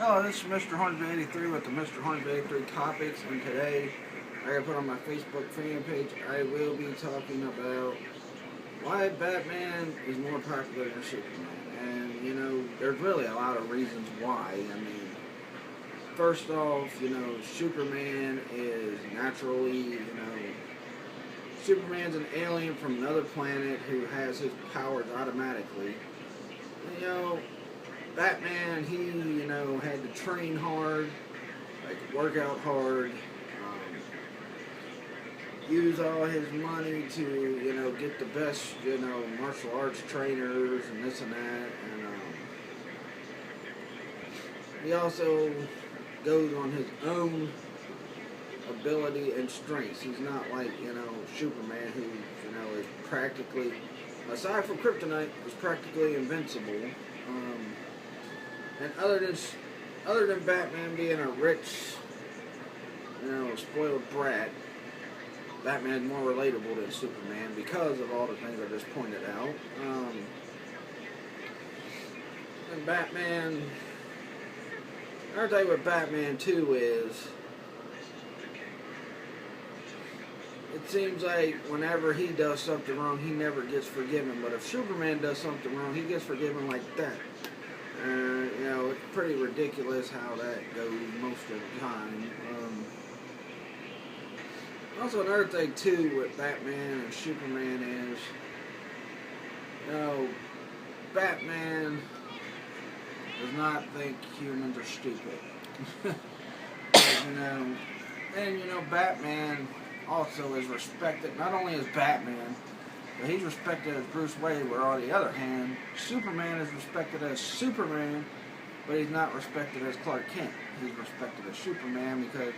Hello, this is Mr. Hornsby 83 with the Mr. Hornsby 83 topics, and today I put on my Facebook fan page, I will be talking about why Batman is more popular than Superman. And, there's really a lot of reasons why. I mean, first off, Superman is naturally, Superman's an alien from another planet who has his powers automatically. You know, Batman, he, had to train hard, work out hard, use all his money to, get the best, martial arts trainers and this and that. And he also goes on his own ability and strengths. He's not like, Superman who, is practically, aside from Kryptonite, is practically invincible. And other than Batman being a rich, spoiled brat, Batman's more relatable than Superman because of all the things I just pointed out. And Batman, another thing with Batman too is, it seems like whenever he does something wrong, he never gets forgiven. But if Superman does something wrong, he gets forgiven like that. It's pretty ridiculous how that goes most of the time. Also, another thing too with Batman and Superman is, Batman does not think humans are stupid. Batman also is respected not only as Batman, but he's respected as Bruce Wayne, where on the other hand, Superman is respected as Superman, but he's not respected as Clark Kent. He's respected as Superman because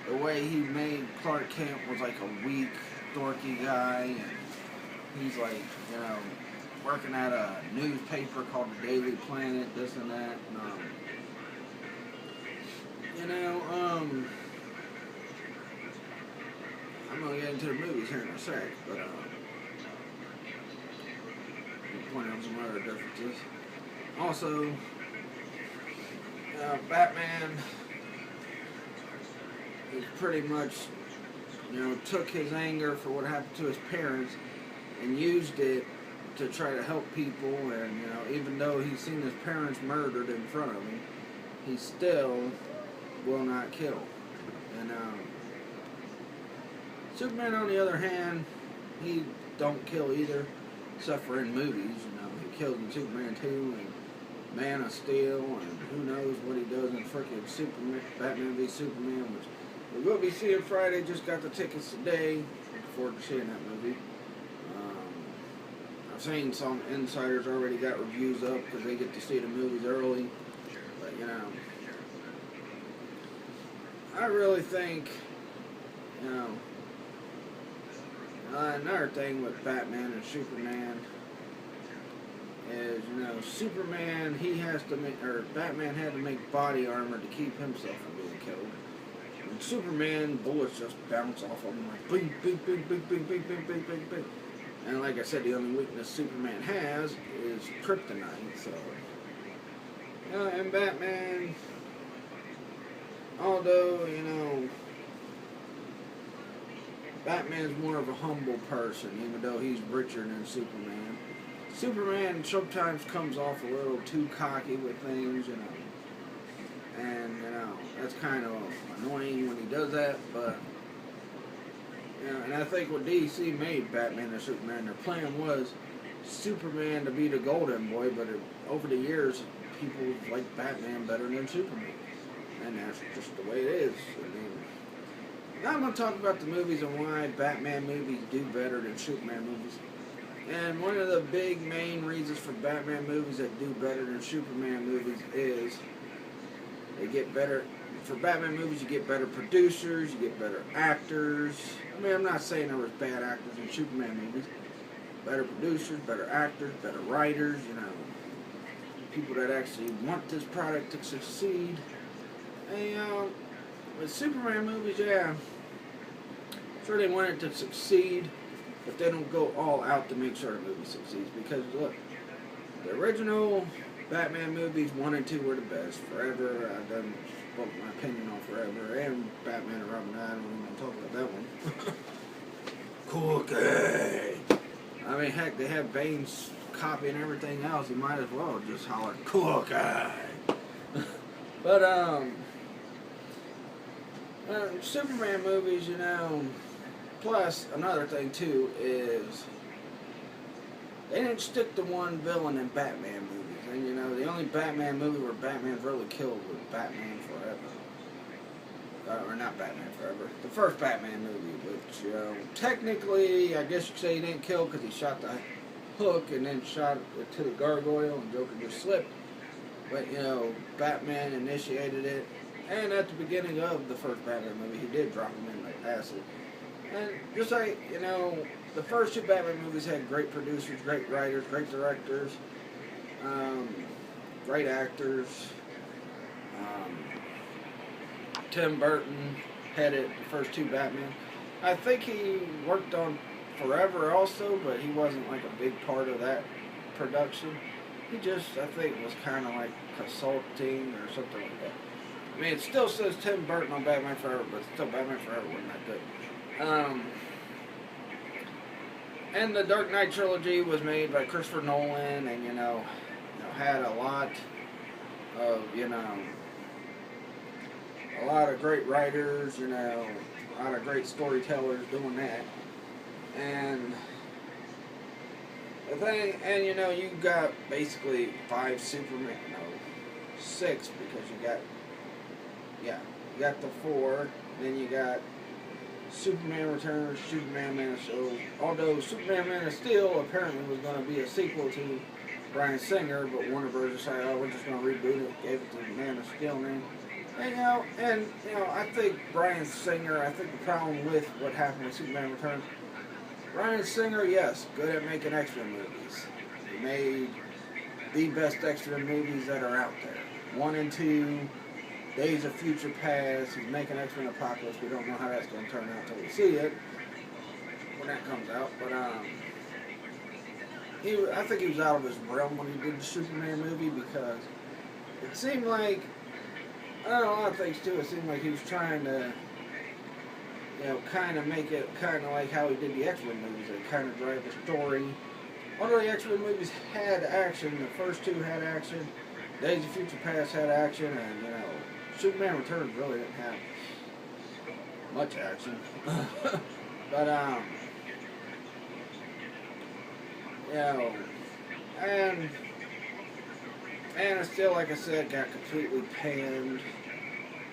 the way he made Clark Kent was like a weak, dorky guy, and he's like, working at a newspaper called the Daily Planet, this and that. I'm gonna get into the movies here in a sec, but point out some other differences. Also, Batman is pretty much, took his anger for what happened to his parents and used it to try to help people. And even though he's seen his parents murdered in front of him, he still will not kill. And Superman, on the other hand, he don't kill either, except for in movies. He kills in Superman 2 and Man of Steel, and who knows what he does in frickin' Superman, Batman v Superman, which we will be seeing Friday. Just got the tickets today. Looking forward to seeing that movie. I've seen some insiders already got reviews up because they get to see the movies early. But I really think, another thing with Batman and Superman is, Superman, he has to make, or Batman had to make body armor to keep himself from being killed. And Superman, bullets just bounce off of him like bing, bing, bing, bing, bing, bing, bing, bing, bing, bing. And like I said, the only weakness Superman has is kryptonite. So, and Batman, although, Batman's more of a humble person, even though he's richer than Superman. Superman sometimes comes off a little too cocky with things, and, that's kind of annoying when he does that, but, and I think when DC made Batman and Superman, their plan was Superman to be the golden boy, but over the years, people like Batman better than Superman, and that's just the way it is. Now I'm going to talk about the movies and why Batman movies do better than Superman movies. And one of the big main reasons for Batman movies that do better than Superman movies is they get better. For Batman movies, you get better producers, you get better actors. I mean, I'm not saying there was bad actors in Superman movies. Better producers, better actors, better writers, people that actually want this product to succeed. And, with Superman movies, yeah, sure they want it to succeed, but they don't go all out to make sure the movie succeeds. Because, look, the original Batman movies 1 and 2 were the best. Forever, I done spoke my opinion on Forever, and Batman and Robin. I don't even talk about that one. Cookie. I mean, heck, they have Bane's copy and everything else. You might as well just holler Cookie. But Superman movies, you know. Plus, another thing too is they didn't stick to one villain in Batman movies. And you know, the only Batman movie where Batman's really killed was Batman Forever. Or not Batman Forever. The first Batman movie, which, you know, technically, I guess you could say he didn't kill because he shot the hook and then shot it to the gargoyle and Joker just slipped. But, you know, Batman initiated it. And at the beginning of the first Batman movie, he did drop him in the acid. And just like, you know, the first 2 Batman movies had great producers, great writers, great directors, great actors. Tim Burton headed the first 2 Batman. I think he worked on Forever also, but he wasn't like a big part of that production. He just, I think, was kind of like consulting or something like that. I mean, it still says Tim Burton on Batman Forever, but still Batman Forever wasn't that good. And the Dark Knight trilogy was made by Christopher Nolan, and you know had a lot of a lot of great writers, you know, a lot of great storytellers doing that. And the thing, and you know, you got basically 5 Superman, no, 6 because you got the 4, then you got Superman Returns, Superman Man of Steel. Although Superman Man of Steel apparently was going to be a sequel to Bryan Singer, but Warner Bros. Decided, oh, we're just going to reboot it, gave it to Man of Steel name. And I think Bryan Singer, I think the problem with what happened with Superman Returns, Bryan Singer, yes, good at making X-Men movies. He made the best X-Men movies that are out there. 1 and 2, Days of Future Past, he's making X-Men Apocalypse. We don't know how that's going to turn out until we see it, when that comes out. But I think he was out of his realm when he did the Superman movie, because it seemed like, I don't know, a lot of things too, it seemed like he was trying to, kind of make it kind of like how he did the X-Men movies, and kind of drive the story. Although the X-Men movies had action, the first 2 had action, Days of Future Past had action, and, Superman Returns really didn't have much action. But, and Man of Steel, like I said, got completely panned.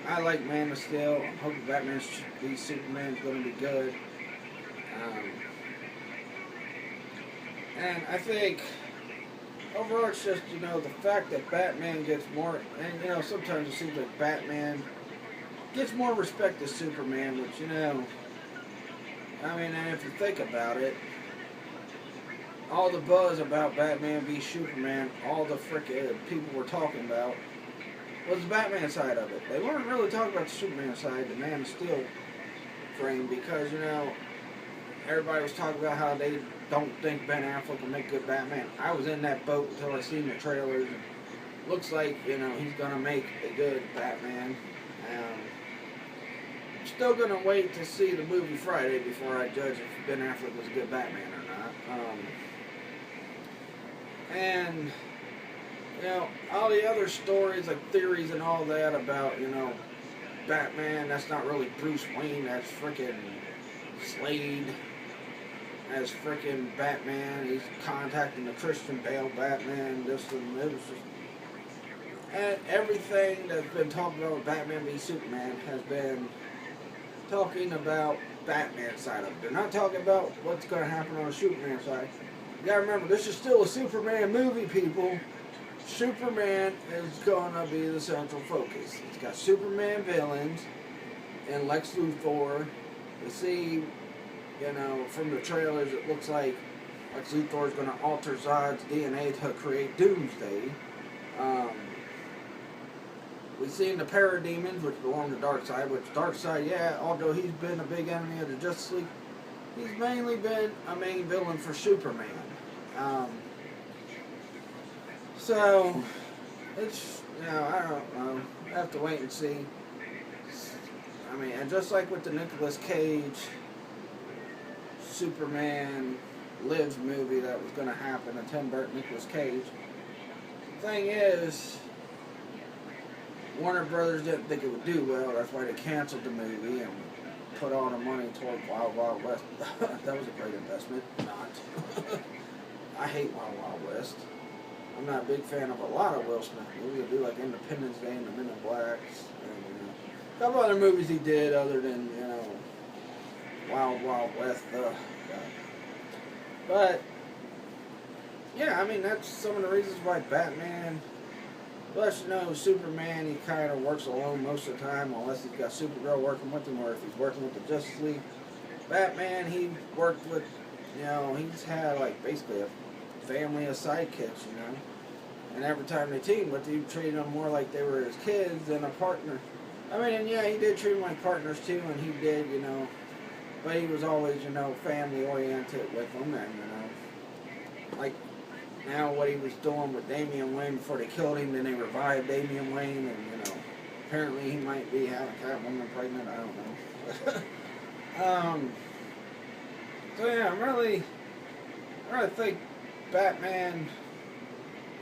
I like Man of Steel. I'm hoping Batman v Superman is going to be good. And I think overall it's just, the fact that Batman gets more, and sometimes it seems like Batman gets more respect than Superman, which, I mean, and if you think about it, all the buzz about Batman v Superman, all the frickin' people were talking about was the Batman side of it. They weren't really talking about the Superman side, the Man of Steel frame, because, everybody was talking about how they don't think Ben Affleck will make good Batman. I was in that boat until I seen the trailers. And looks like, he's going to make a good Batman. I'm still going to wait to see the movie Friday before I judge if Ben Affleck was a good Batman or not. And, all the other stories, like theories and all that about, Batman, that's not really Bruce Wayne, that's frickin' Slade. As frickin' Batman, he's contacting the Christian Bale Batman, this and it was just, and everything that's been talked about with Batman v Superman has been talking about Batman's side of it. They're not talking about what's going to happen on the Superman side. You gotta remember, this is still a Superman movie, people. Superman is gonna be the central focus. It's got Superman villains and Lex Luthor. You see, from the trailers, it looks like Lex Luthor is going to alter Zod's DNA to create Doomsday. We've seen the Parademons, which belong to Darkseid, which Darkseid, although he's been a big enemy of the Justice League, he's mainly been a main villain for Superman. So, it's, I don't know. I have to wait and see. I mean, and just like with the Nicolas Cage Superman Lives movie that was going to happen, a Tim Burton Nicolas Cage. The thing is, Warner Brothers didn't think it would do well. That's why they canceled the movie and put all the money toward Wild Wild West. That was a great investment. Not. I hate Wild Wild West. I'm not a big fan of a lot of Will Smith movies. I do like Independence Day and The Men in Blacks. And, a couple other movies he did other than, Wild Wild West. But, yeah, I mean, that's some of the reasons why Batman, plus, Superman, he kind of works alone most of the time, unless he's got Supergirl working with him, or if he's working with the Justice League. Batman, he worked with, he's had, like, basically a family of sidekicks, and every time they teamed with him, he treated them more like they were his kids than a partner. I mean, and yeah, he did treat them like partners, too, and he did, but he was always, family-oriented with them, and, like, now what he was doing with Damian Wayne before they killed him, then they revived Damian Wayne, and, apparently he might be having Catwoman pregnant, I don't know. So, yeah, I really think Batman,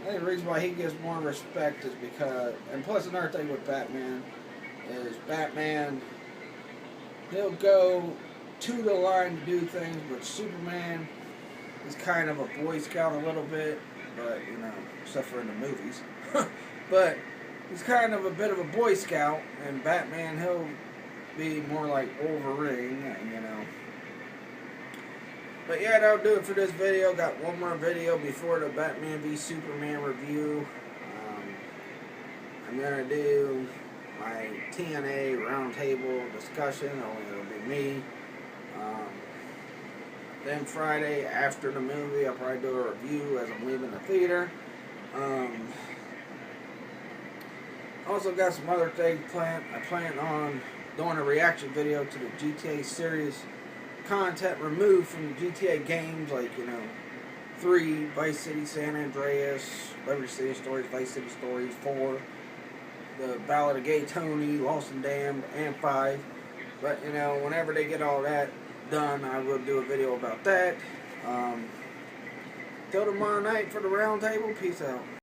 I think the reason why he gets more respect is because, and plus another thing with Batman, is Batman, he'll go to the line to do things, but Superman is kind of a Boy Scout a little bit, but, except for in the movies. But he's kind of a bit of a Boy Scout, and Batman, he'll be more like Wolverine, and, But yeah, that'll do it for this video. Got one more video before the Batman v Superman review. I'm going to do my TNA roundtable discussion, only it'll be me. Then Friday, after the movie, I'll probably do a review as I'm leaving the theater. Also got some other things planned. I plan on doing a reaction video to the GTA series content removed from the GTA games, like, 3, Vice City, San Andreas, Liberty City Stories, Vice City Stories, 4, the Ballad of Gay Tony, Lost and Damned, and 5. But, whenever they get all that done, I will do a video about that. Till tomorrow night for the round table. Peace out.